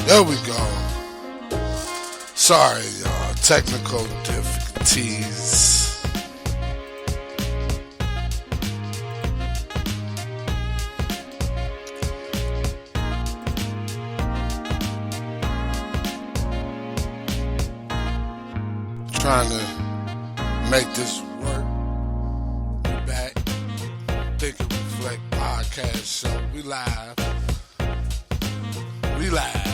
There we go. Sorry, y'all. Technical difficulties. Trying to make this work. We back. Think and Reflect podcast show. We live. We live.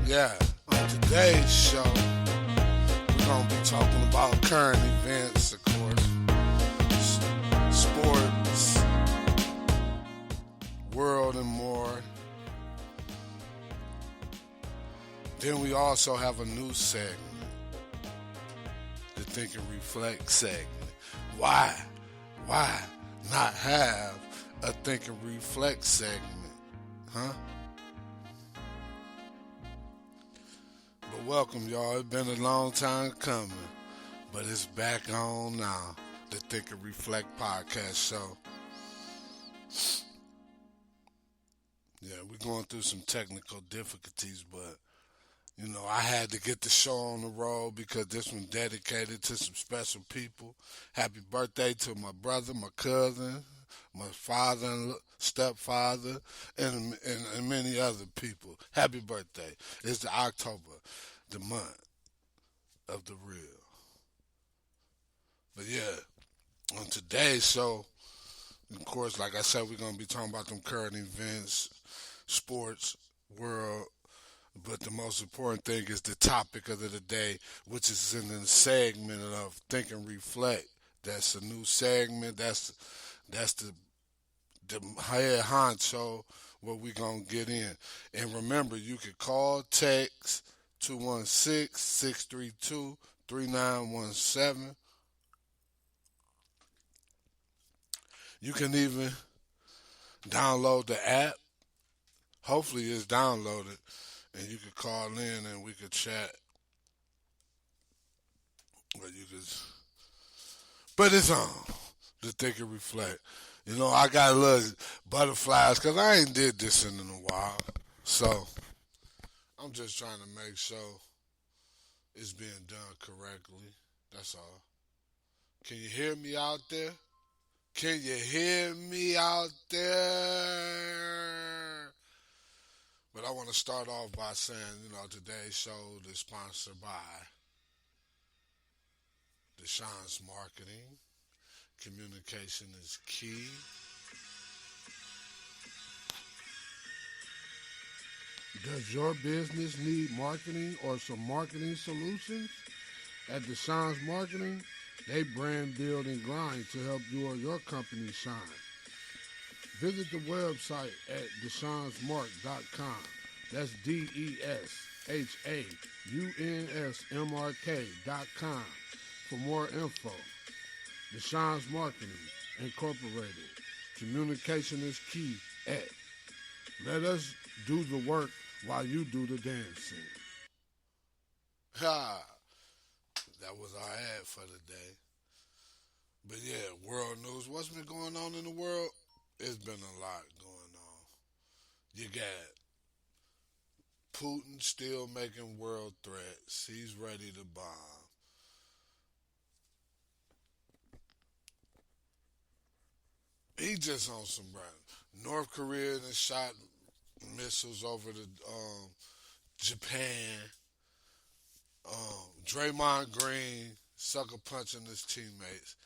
Yeah. On today's show, we're going to be talking about current events, of course, sports, world, and more. Then we also have a new segment, the Think and Reflect segment. Why not have a Think and Reflect segment? Huh? But welcome, y'all. It's been a long time coming, but it's back on now. The Think and Reflect podcast show. Yeah, we're going through some technical difficulties, but I had to get the show on the road because this one's dedicated to some special people. Happy birthday to my brother, my cousin, my father and stepfather, and many other people. Happy birthday. It's the October, the month of the real. But yeah, on today's show, of course, like I said, we're going to be talking about them current events, sports, world. But the most important thing is the topic of the day, which is in the segment of Think and Reflect. That's a new segment. That's the head honcho where we gonna get in. And remember, you can call, text 216-632-3917. You can even download the app. Hopefully it's downloaded. And you could call in and we could chat. But it's on. To Think and Reflect. I got a little butterflies because I ain't did this in a while. So, I'm just trying to make sure it's being done correctly. That's all. Can you hear me out there? Can you hear me out there? But I want to start off by saying, today's show is sponsored by Deshaun's Marketing. Communication is key. Does your business need marketing or some marketing solutions? At Deshaun's Marketing, they brand build and grind to help you or your company shine. Visit the website at deshaunsmark.com. That's DESHAUNSMRK.com for more info. Deshaun's Marketing Incorporated. Communication is key at. Let us do the work while you do the dancing. Ha! That was our ad for the day. But yeah, world news. What's been going on in the world? It's been a lot going on. You got Putin still making world threats. He's ready to bomb. He just on some run. North Korea has shot missiles over the Japan. Draymond Green sucker punching his teammates.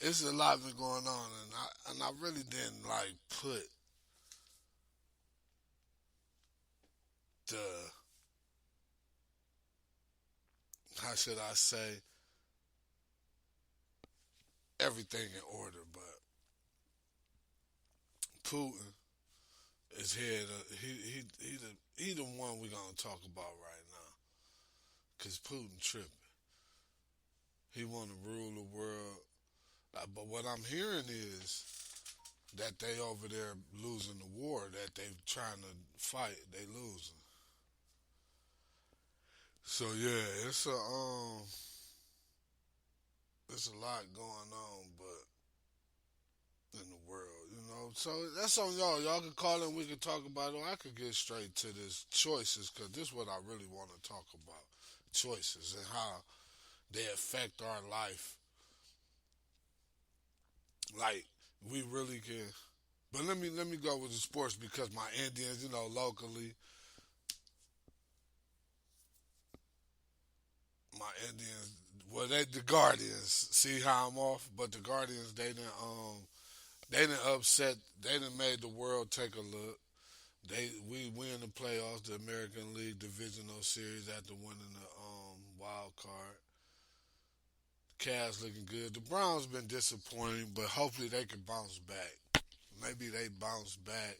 It's a lot been going on, and I really didn't put the, how should I say, everything in order, but Putin is here. He the one we're gonna talk about right now, cause Putin tripping. He want to rule the world, but what I'm hearing is that they over there losing the war that they trying to fight. They losing. So yeah, it's a lot going on, but in the world, So that's on y'all. Y'all can call in. We can talk about it. Or I could get straight to this choices because this is what I really want to talk about. Choices and how they affect our life. Like we really can. But let me go with the sports because my Indians, locally, my Indians. Well, they the Guardians. See how I'm off, but the Guardians they didn't upset. They didn't made the world take a look. We win the playoffs, the American League Divisional Series after winning the wild card. Cavs looking good. The Browns been disappointing, but hopefully they can bounce back. Maybe they bounce back,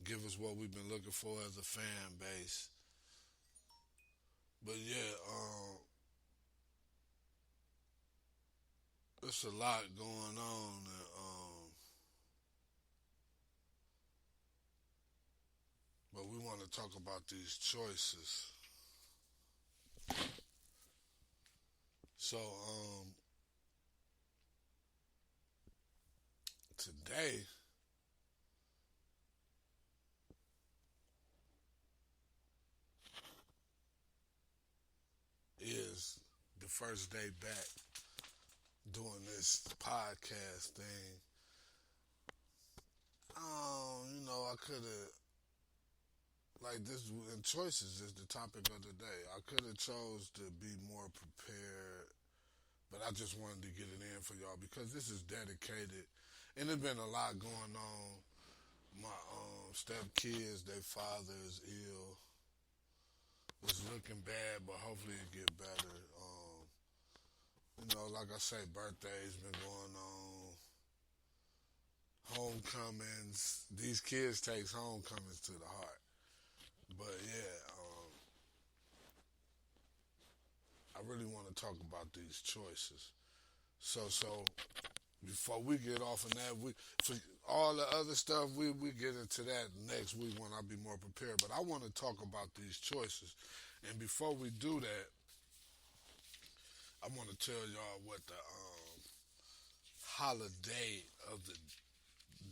give us what we've been looking for as a fan base. But yeah, there's a lot going on, and, but we want to talk about these choices. So today is the first day back doing this podcast thing. I could have this and choices is the topic of the day. I could have chose to be more prepared, but I just wanted to get it in for y'all because this is dedicated, and there's been a lot going on. My step kids, their father is ill. It's looking bad, but hopefully it get better. Like I say, birthdays been going on, homecomings. These kids takes homecomings to the heart. But yeah, I really want to talk about these choices. So before we get off of that, we for all the other stuff we get into that next week when I be more prepared. But I want to talk about these choices, and before we do that, I want to tell y'all what the holiday of the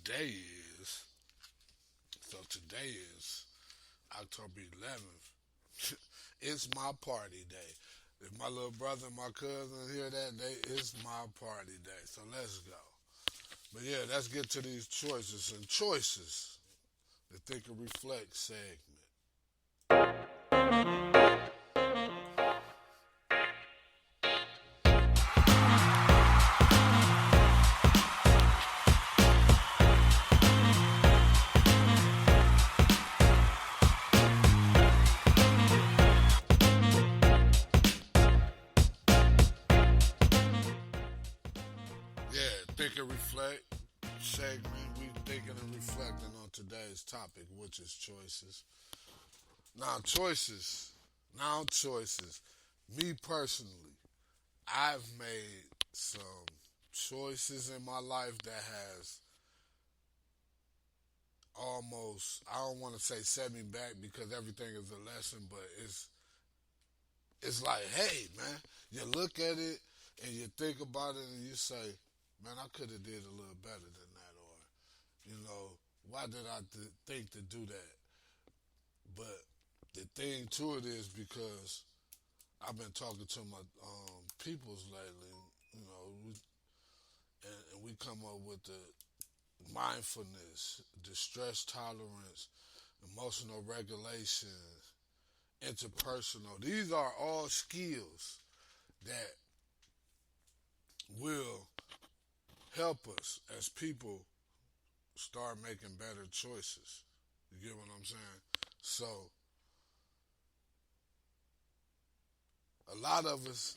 day is. So today is October 11th. It's my party day. If my little brother and my cousin hear that day, it's my party day. So let's go. But yeah, let's get to these choices and choices. The Think and Reflect segment. Yeah, Think and Reflect segment. We thinking and reflecting on today's topic, which is choices. Now, choices. Now, choices. Me personally, I've made some choices in my life that has almost, I don't want to say set me back because everything is a lesson, but it's like, hey man, you look at it and you think about it and you say, man, I could have did a little better than that, or why did I think to do that? But the thing to it is because I've been talking to my peoples lately, you know, we, and we come up with the mindfulness, the stress tolerance, emotional regulation, interpersonal. These are all skills that will help us as people start making better choices. You get what I'm saying? So, a lot of us,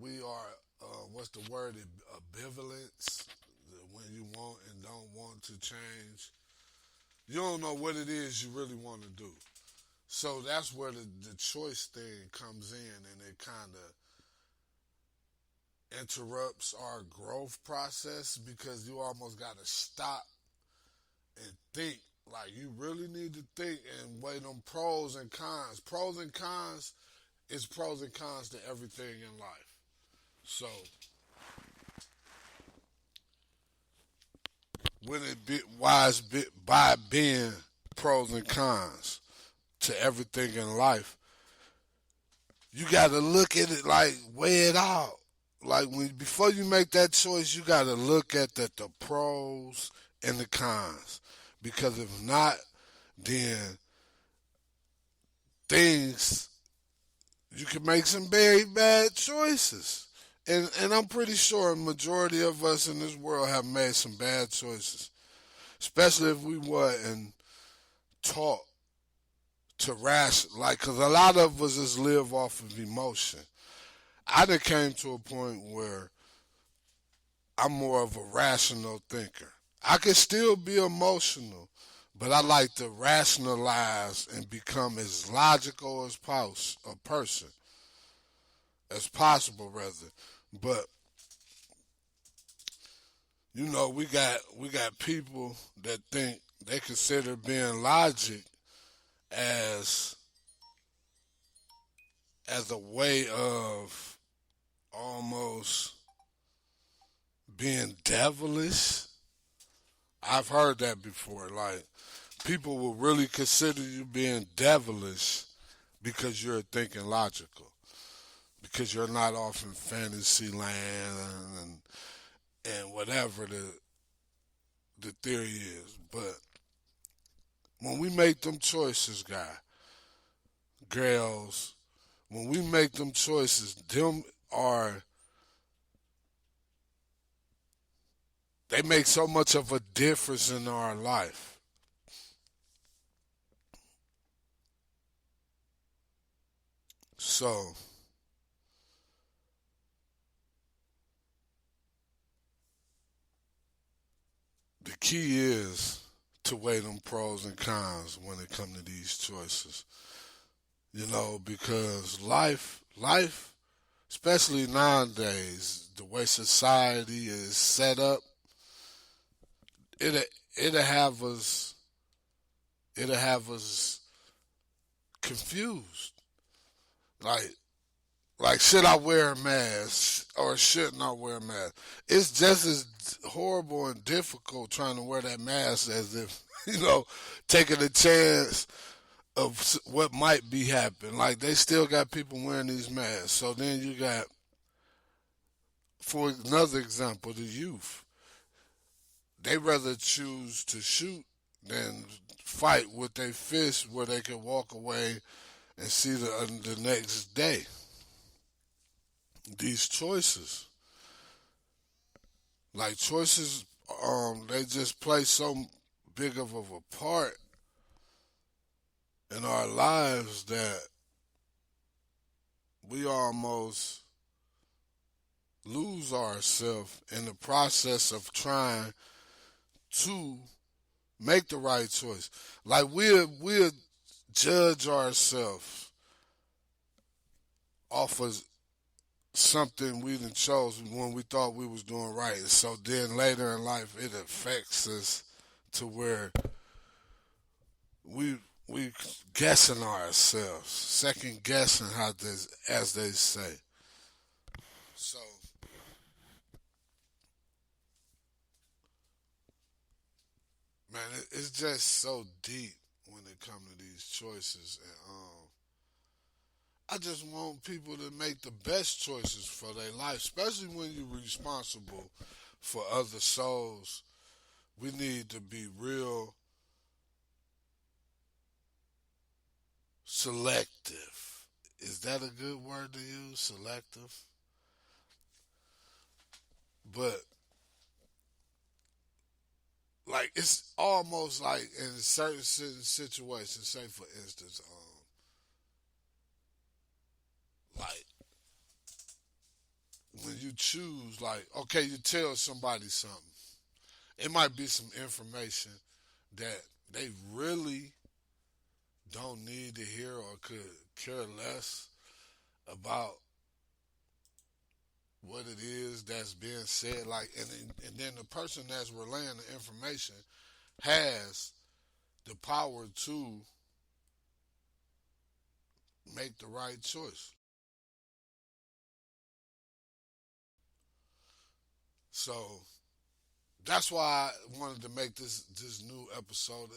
we are, what's the word, ambivalence, when you want and don't want to change. You don't know what it is you really want to do. So that's where the choice thing comes in, and it kind of interrupts our growth process because you almost got to stop and think. Like you really need to think and weigh them pros and cons. Pros and cons is pros and cons to everything in life. So when it be wise by being pros and cons to everything in life, you got to look at it like weigh it out. Like when before you make that choice, you got to look at the pros and the cons, because if not, then things you can make some very bad choices. And I'm pretty sure a majority of us in this world have made some bad choices, especially if we weren't taught to ration. Like, because a lot of us just live off of emotion. I done came to a point where I'm more of a rational thinker. I can still be emotional, but I like to rationalize and become as logical as a person as possible, rather. But we got people that think they consider being logic as as a way of almost being devilish. I've heard that before. Like, people will really consider you being devilish because you're thinking logical, because you're not off in fantasy land and whatever the theory is. But when we make them choices, girls, when we make them choices, them are they make so much of a difference in our life. So the key is to weigh them pros and cons when it comes to these choices. Because life, especially nowadays, the way society is set up, it'll it'll have us it'll have us confused. Like should I wear a mask or shouldn't I wear a mask? It's just as horrible and difficult trying to wear that mask as if taking a chance of what might be happening. Like, they still got people wearing these masks. So then you got, for another example, the youth. They rather choose to shoot than fight with their fists where they can walk away and see the next day. These choices, like choices, they just play so big of a part in our lives that we almost lose ourselves in the process of trying to make the right choice. Like, we'll judge ourselves off of something we done chose when we thought we was doing right. So then later in life it affects us to where we guessing ourselves, second guessing how this, as they say. So man, it's just so deep when it comes to these choices, and I just want people to make the best choices for their life, especially when you're responsible for other souls. We need to be real selective. Is that a good word to use? Selective? But, like, it's almost like in certain situations, say for instance, like when you choose, like, okay, you tell somebody something. It might be some information that they really don't need to hear or could care less about what it is that's being said. Like, and then the person that's relaying the information has the power to make the right choice. So that's why I wanted to make this new episode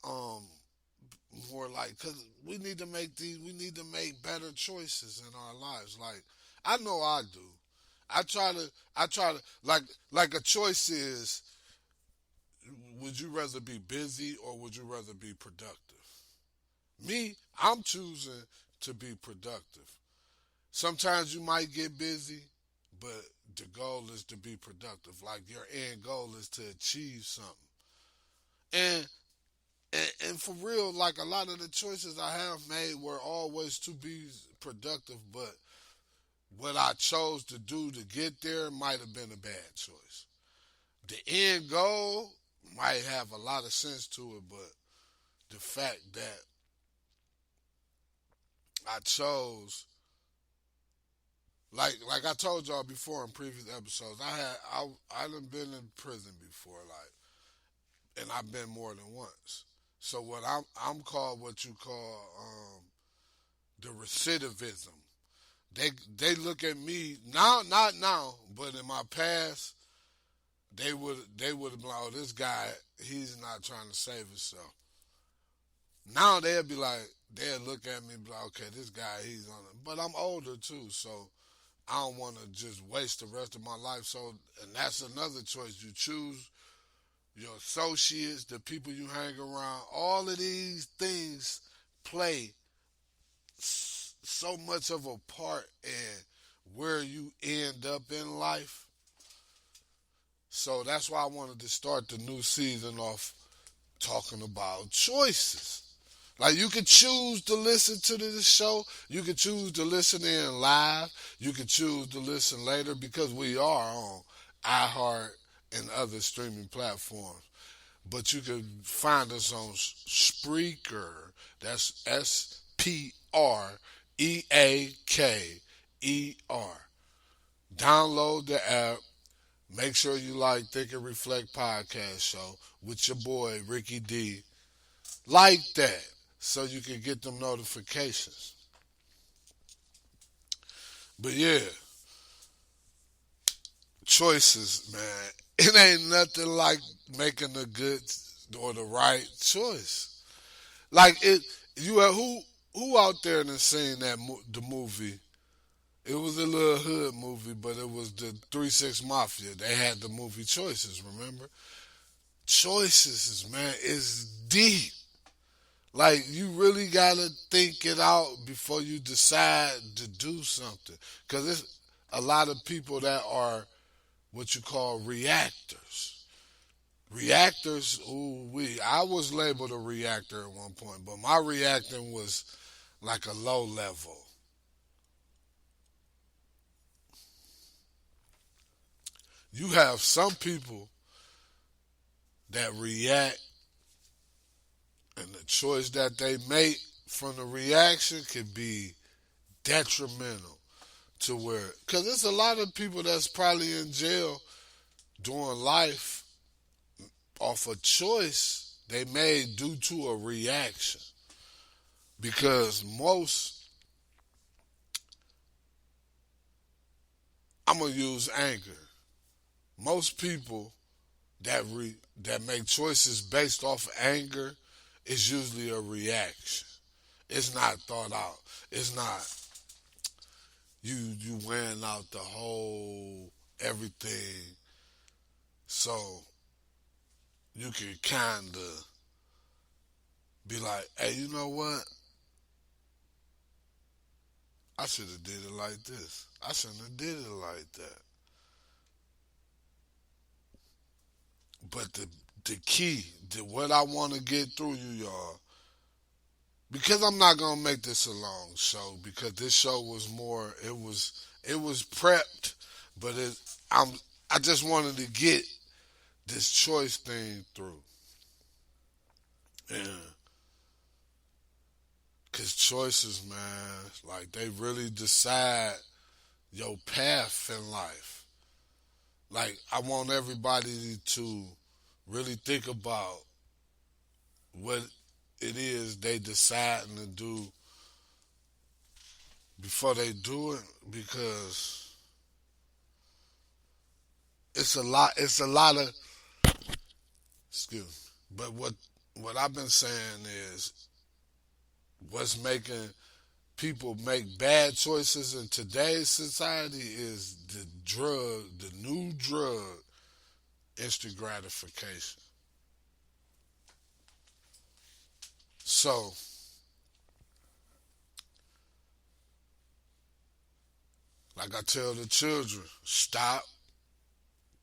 um more like, because we need to make better choices in our lives. Like, I know I do. I try to like a choice is, would you rather be busy or would you rather be productive? Me, I'm choosing to be productive. Sometimes you might get busy, but the goal is to be productive. Like, your end goal is to achieve something. And and for real, like, a lot of the choices I have made were always to be productive, but what I chose to do to get there might have been a bad choice. The end goal might have a lot of sense to it, but the fact that I chose, like I told y'all before in previous episodes, I done been in prison before, like, and I've been more than once. So what I'm called what you call the recidivism. They they look at me now, not now, but in my past, they would have been like, oh, this guy, he's not trying to save himself. Now they'll look at me and be like, okay, this guy, he's on it. But I'm older too, so I don't want to just waste the rest of my life. So, and that's another choice. You choose your associates, the people you hang around. All of these things play so much of a part in where you end up in life. So that's why I wanted to start the new season off talking about choices. Like, you can choose to listen to this show. You can choose to listen in live. You can choose to listen later because we are on iHeart and other streaming platforms. But you can find us on Spreaker. That's Spreaker. Download the app. Make sure you like Think and Reflect Podcast Show with your boy Ricky D. Like that so you can get them notifications. But yeah, choices, man. It ain't nothing like making a good or the right choice. Like, it, you who out there and seen the movie? It was a little hood movie, but it was the 3-6 Mafia. They had the movie Choices. Remember? Choices, man, is deep. Like, you really gotta think it out before you decide to do something. Cause it's a lot of people that are what you call reactors. Reactors, ooh we. I was labeled a reactor at one point, but my reacting was like a low level. You have some people that react, and the choice that they make from the reaction could be detrimental to where, because there's a lot of people that's probably in jail doing life off a choice they made due to a reaction. Because I'm gonna use anger. Most people that make choices based off of anger is usually a reaction. It's not thought out. It's not you weighing out the whole everything, so you can kind of be like, hey, you know what? I should have did it like this. I shouldn't have did it like that. But the key, what I want to get through you, y'all, because I'm not gonna make this a long show, because this show was more, it was prepped, but I'm I just wanted to get this choice thing through. And cause choices, man, like, they really decide your path in life. Like, I want everybody to really think about what it is they deciding to do before they do it, because it's a lot. It's a lot of. Excuse me. But what I've been saying is what's making people make bad choices in today's society is the new drug, instant gratification. So, like I tell the children, stop,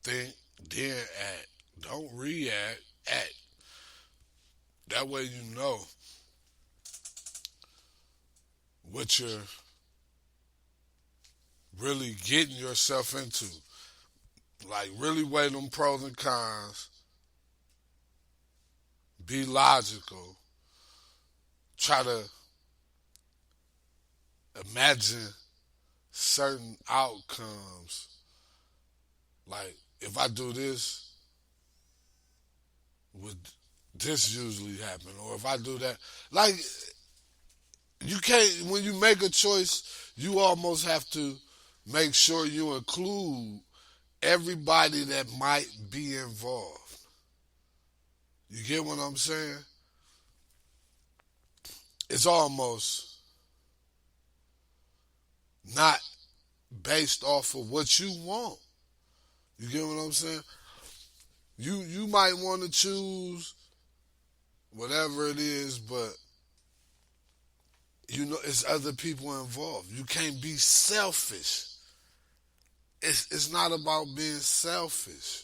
think, then act. Don't react, act. That way you know what you're really getting yourself into. Like, really weigh them pros and cons, be logical, try to imagine certain outcomes. Like, if I do this, would this usually happen? Or if I do that, like, you can't, when you make a choice, you almost have to make sure you include everybody that might be involved. You get what I'm saying? It's almost not based off of what you want. You get what I'm saying? You might want to choose whatever it is, but you know it's other people involved. You can't be selfish. It's not about being selfish.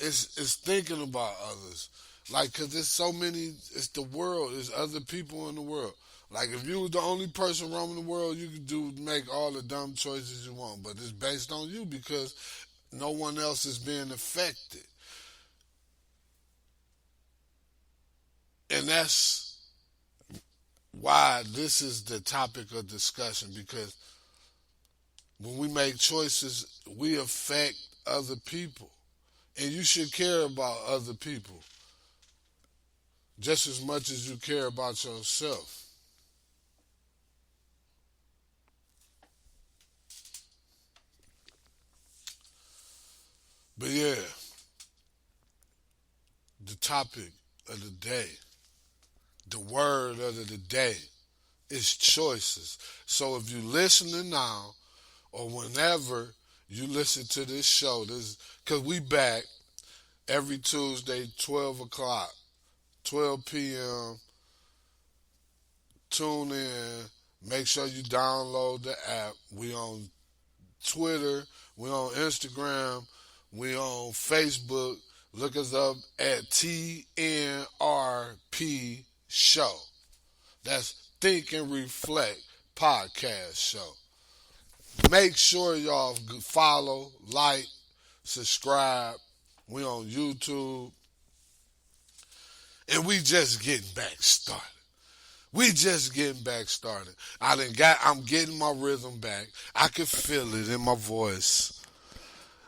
It's thinking about others. Like, cause there's so many. It's the world. There's other people in the world. Like, if you was the only person roaming the world, you could make all the dumb choices you want. But it's based on you because no one else is being affected, and that's why this is the topic of discussion. Because when we make choices, we affect other people, and you should care about other people just as much as you care about yourself. But yeah, the topic of the day, the word of the day is choices. So if you listening now or whenever you listen to this show, this because we back every Tuesday, 12 o'clock, 12 p.m. Tune in. Make sure you download the app. We on Twitter. We on Instagram. We on Facebook. Look us up at TNRP Show. That's Think and Reflect Podcast Show. Make sure y'all follow, like, subscribe. We on YouTube. And we just getting back started. We just getting back started. I'm getting my rhythm back. I can feel it in my voice.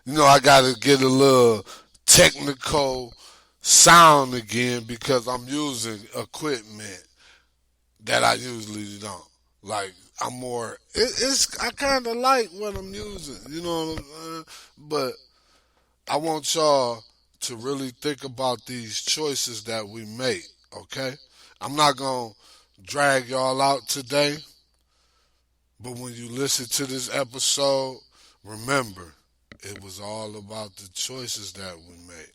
You know, I gotta get a little technical sound again because I'm using equipment that I usually don't. Like, I'm more, I kind of like what I'm using, you know what I'm saying? But I want y'all to really think about these choices that we make, okay? I'm not going to drag y'all out today, but when you listen to this episode, remember, it was all about the choices that we made.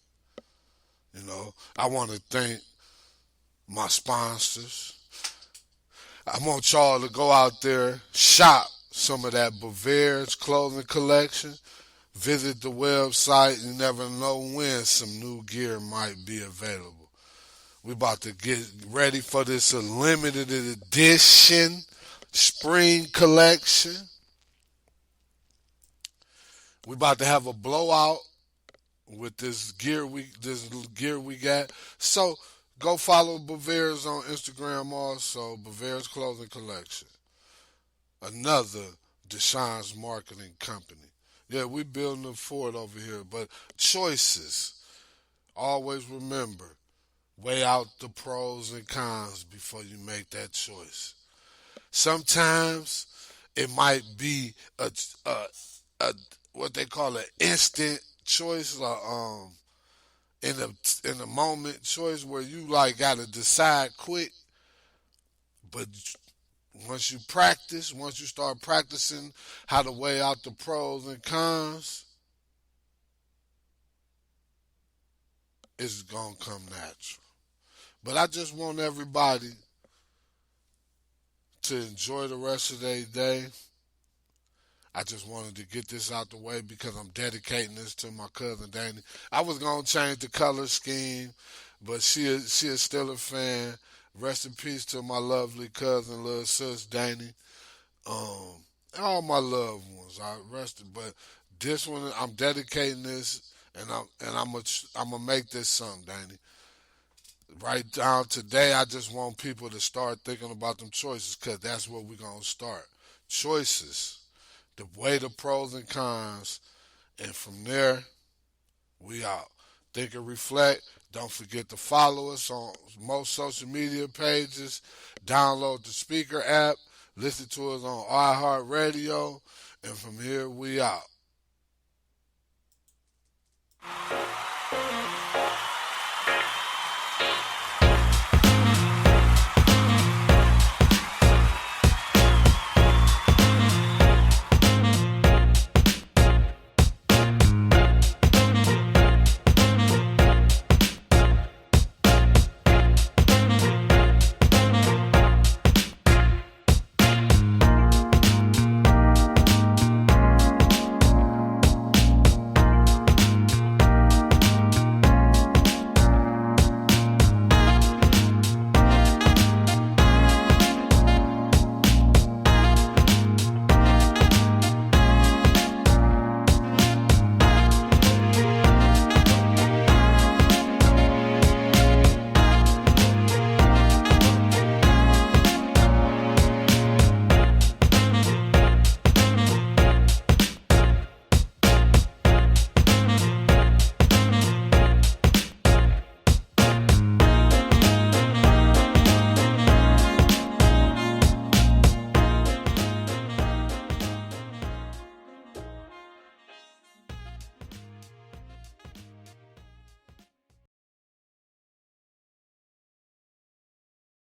You know, I want to thank my sponsors. I want y'all to go out there, shop some of that Bavaria's clothing collection. Visit the website. You never know when some new gear might be available. We about to get ready for this limited edition spring collection. We about to have a blowout with this gear we got. So go follow Bavaria's on Instagram also, Bavaria's Clothing Collection. Another Deshaun's marketing company. Yeah, we building a fort over here, but choices. Always remember, weigh out the pros and cons before you make that choice. Sometimes it might be a what they call an instant choice, in a moment choice where you like gotta decide quick, but once you start practicing how to weigh out the pros and cons, it's gonna come natural. But I just want everybody to enjoy the rest of their day. I just wanted to get this out the way because I'm dedicating this to my cousin Danny. I was gonna change the color scheme, but she is still a fan. Rest in peace to my lovely cousin, little sis Danny. Um, all my loved ones. I rested, but this one I'm dedicating this, and I'm gonna make this something, Danny. Right down today, I just want people to start thinking about them choices, cause that's where we're gonna start. Choices, the weigh the pros and cons, and from there we out. Think and reflect. Don't forget to follow us on most social media pages. Download the speaker app. Listen to us on iHeartRadio. And from here, we out.